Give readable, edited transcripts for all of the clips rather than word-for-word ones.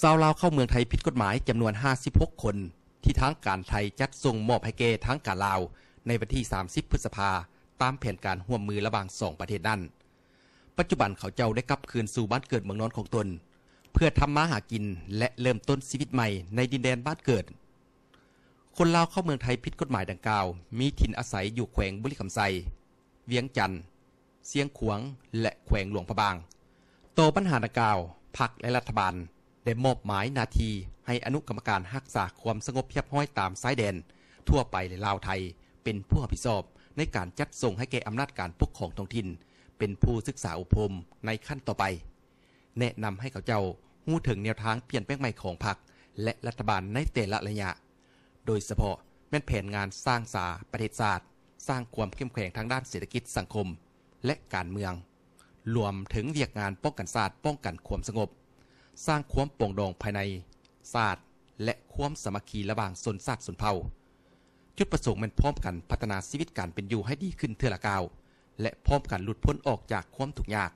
าวลาวเข้าเมืองไทยผิดกฎหมายจำนวน56คนที่ทางการไทยจัดส่งมอบให้แก่ทางการลาวในวันที่30พฤษภาตามแผนการร่วมมือระหว่าง2ประเทศนั้นปัจจุบันเขาเจ้าได้กลับคืนสู่บ้านเกิดเมืองนอนของตนเพื่อทำมาหากินและเริ่มต้นชีวิตใหม่ในดินแดนบ้านเกิดคนลาวเข้าเมืองไทยผิดกฎหมายดังกล่าวมีถิ่นอาศัยอยู่แขวงบุรีคำไซเวียงจันทน์เสียงขวางและแขวงหลวงพระบางต่อปัญหาดังกล่าวพรรคและรัฐบาลได้มอบหมายหน้าที่ให้อนุกรรมการรักษาความสงบเรียบร้อยตามชายแดนทั่วไปในลาวไทยเป็นผู้รับผิดชอบในการจัดส่งให้แก่อำนาจการปกครองท้องถิ่นเป็นผู้ศึกษาอบรมในขั้นต่อไปแนะนำให้เขาเจ้าฮู้ถึงแนวทางเปลี่ยนแปลงใหม่ของพรรคและรัฐบาลในแต่ละระยะโดยเฉพาะแม่นแผนงานสร้างสาประเทศชาติสร้างความเข้มแข็งทางด้านเศรษฐกิจสังคมและการเมืองรวมถึงเวียกงานป้องกันชาติป้องกันความสงบสร้างความปรองดองภายในชาติและความสามัคคีระหว่างชนชาติชนเผ่าจุดประสงค์มันพร้อมกันพัฒนาชีวิตการเป็นอยู่ให้ดีขึ้นเทื่อละก้าวและพร้อมกันหลุดพ้นออกจากความทุกข์ยาก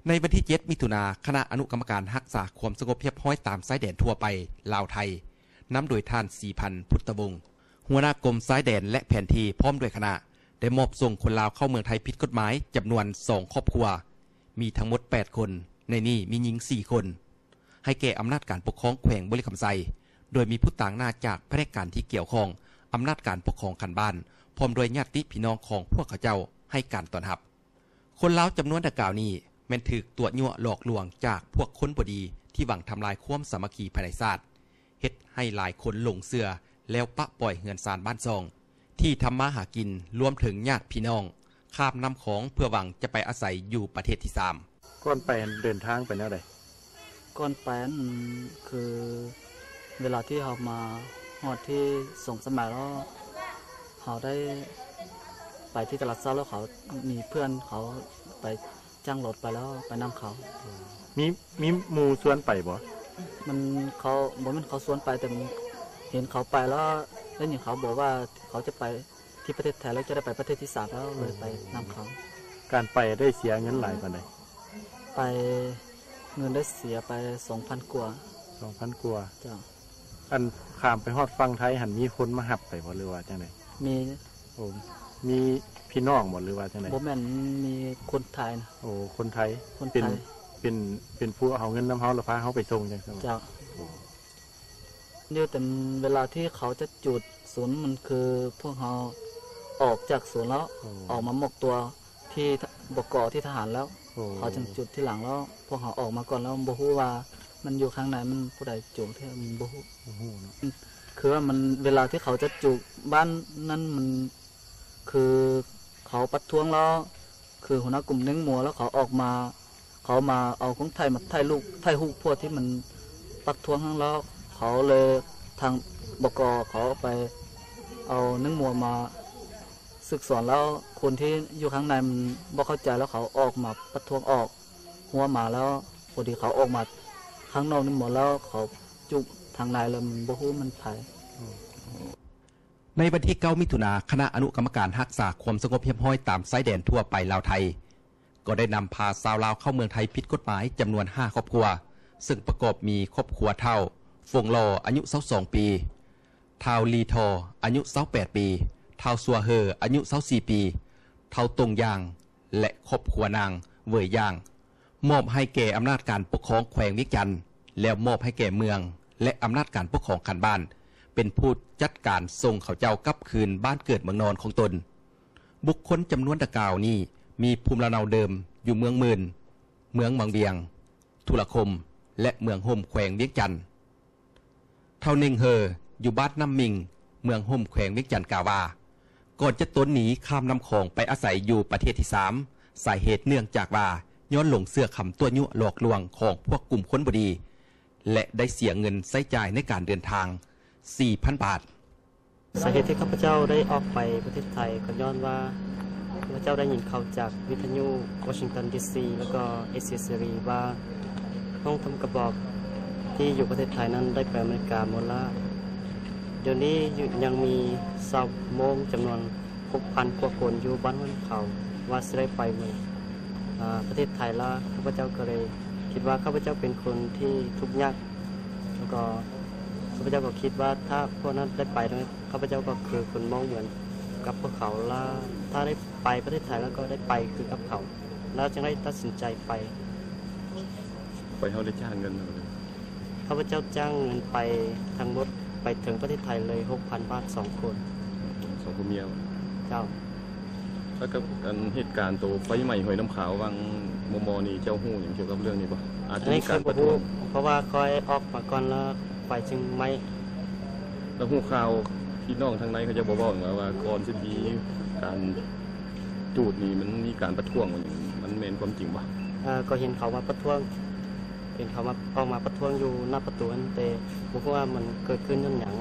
ในวันที่7มิถุนายนคณะอนุกรรมการรักษาความสงบเรียบร้อยตามชายแดนทั่วไปลาวไทยนำโดยท่าน4,000 พุทธวงศ์หัวหน้ากรมชายแดนและแผนที่พร้อมด้วยคณะได้มอบส่งคนลาวเข้าเมืองไทยผิดกฎหมายจำนวน2ครอบครัวมีทั้งหมด8คนในนี้มีหญิง4คนให้แก่อำนาจการปกครองแขวงบุรีคำไซโดยมีผู้ต่างหน้าจากแผนกการที่เกี่ยวข้องอำนาจการปกครองคันบ้านพร้อมโดยญาติพี่น้องของพวกเขาเจ้าให้การต้อนรับคนลาวจำนวนดังกล่าวนี้แม้นถูกตัวยั่วหลอกลวงจากพวกคนบ่ดีที่หวังทำลายความสามัคคีภายในชาติเฮ็ดให้หลายคนหลงเชื่อแล้วปะปล่อยเฮือนซานบ้านซองที่ทำมาหากินรวมถึงญาติพี่น้องข้ามนำของเพื่อหวังจะไปอาศัยอยู่ประเทศที่3ก่อนไปเดินทางไปแนวใดก่อนไปคือเวลาที่เรามาฮอดที่ส่งสมัยแล้วเขาได้ไปที่ตลาดเช้าแล้วเขามีเพื่อนเขาไปจ้างรถไปแล้วไปนำเขามีหมู่ชวนไปบ่มันเขาบ่แม่นเขาชวนไปแต่เห็นเขาไปแล้วได้ยินเขาบอกว่าเขาจะไปที่ประเทศไทยแล้วจะได้ไปประเทศที่3แล้วเลยไปนำเขาการไปได้เสียเงินหลายปานใดไปเงินได้เสียไป 2,000 กว่า 2,000 กว่าจ้ะอันข้ามไปฮอดฝั่งไทยหันมีคนมารับไปบ่หรือว่าจังได๋มีมีพี่น้องบ่หรือว่าจังได๋บ่แม่นมีคนไทยนะโอ้คนไทยเป็นผู้เอาเงินนำเฮาแล้วพาเฮาไปส่งจังซั่นจ้ะอยู่แต่เวลาที่เขาจะจุดศูนย์มันคือพวกเราออกจากศูนย์แล้วออกมามกตัวที่บก.ที่ทหารแล้วเขาจึงจุดที่หลังแล้วพวกเขาออกมาก่อนแล้วบ่ฮู้ว่ามันอยู่ข้างในมันผู้ใดจุดที่มันบ่ฮู้คือว่ามันเวลาที่เขาจะจุดบ้านนั้นมันคือเขาประท้วงแล้วคือหัวหน้ากลุ่มเน้งมัวแล้วเขาออกมาเขามาเอาของไทยมาไทยลูกไทยฮู้พวกที่มันประท้วงทั้งแล้วเขาเลยทางบก.เขาไปเอาเน้งมัวมาศึกษาแล้วคนที่อยู่ข้างในมันบ่เข้าใจแล้วเขาออกมาประท้วงออกหัวมาแล้วพอดีเขาออกมาข้างนอกนี่หมดแล้วเขาจุกทางในแล้วมันบ่ฮู้มันไผในวันที่9มิถุนายนคณะอนุกรรมการรักษาความสงบเรียบร้อยตามชายแดนทั่วไปลาวไทยก็ได้นำพาชาวลาวเข้าเมืองไทยผิดกฎหมายจำนวน5ครอบครัวซึ่งประกอบมีครอบครัวเท่าฟงลออายุ22ปีเท่าลีทออายุ28ปีเท่าซัวเฮออายุ24ปีเท่าตงยางและครอบครัวนางเวยยางมอบให้แก่อำนาจการปกครองแขวงวิจันทน์แล้วมอบให้แก่เมืองและอำนาจการปกครองคันบ้านเป็นผู้จัดการส่งเขาเจ้ากลับคืนบ้านเกิดเมืองนอนของตนบุคคลจำนวนดังกล่าวนี้มีภูมิลำเนาเดิมอยู่เมืองมื่นเมืองบางเบียงทุลคมและเมืองห่มแขวงเวียงจันทน์เท่าหนึ่งเฮออยู่บ้านน้ำมิงเมืองห่มแขวงเวียงจันทน์กล่าวว่าก่อนจะต้นหนีข้ามน้ำคลองไปอาศัยอยู่ประเทศที่3สาเหตุเนื่องจากว่าย้อนหลงเสื้อคำตัวยั่วหลอกลวงของพวกกลุ่มคนบดีและได้เสียเงินใช้จ่ายในการเดินทาง 4,000 บาทสาเหตุที่ข้าพเจ้าได้ออกไปประเทศไทยก็ย้อนว่าข้าพเจ้าได้ยินข่าวจากวิทยุวอชิงตันดีซีแล้วก็เอเชียซีรีว่าห้องทำกระบอกที่อยู่ประเทศไทยนั้นได้ไปอเมริกาหมดแล้วเดี๋ยวนี้ยังมีชาวมงจำนวน 6,000 กว่าคนอยู่บ้านวันเขาว่าจะได้ไปเมืองประเทศไทยแล้วข้าพเจ้าก็เลยคิดว่าข้าพเจ้าเป็นคนที่ทุกข์ยาก แล้วก็ข้าพเจ้าก็คิดว่าถ้าพวกนั้นได้ไปด้วยข้าพเจ้าก็คือคนมองเหมือนกับพวกเขาแล้วถ้าได้ไปประเทศไทยแล้วก็ได้ไปคือกับเขาแล้วจึงได้ตัดสินใจไป ไปเขาได้จ้างเงินเอาเลย ข้าพเจ้าจ้างเงินไปทั้งหมดไปถึงประเทศไทยเลย 6,000 บาท2 คน สองคนเมีย เจ้า แล้วก็การเหตุการณ์ตัวไฟใหม่หอยน้ำขาววังมอนี่เจ้าหู้อย่างเกี่ยวกับเรื่องนี้ป่ะอาจจะ อัน มี นี้เค การ ย ประ บ ท้ อ ว ก ง เพราะว่าคอยออกมาก่อนแล้วไฟจึงไม่ แล้วหูข่าวพี่น้องทางในเขาจะบอกว่าก่อนจะมีการจูดนี่มันมีการประท้วงมันเมนความจริงป่ะ ก็เห็นเขามาประท้วงเห็นเขามาออกมาประท้วงอยู่หน้าประตูนั่นแต่ผมว่ามันเกิดขึ้นนั่นอย่าง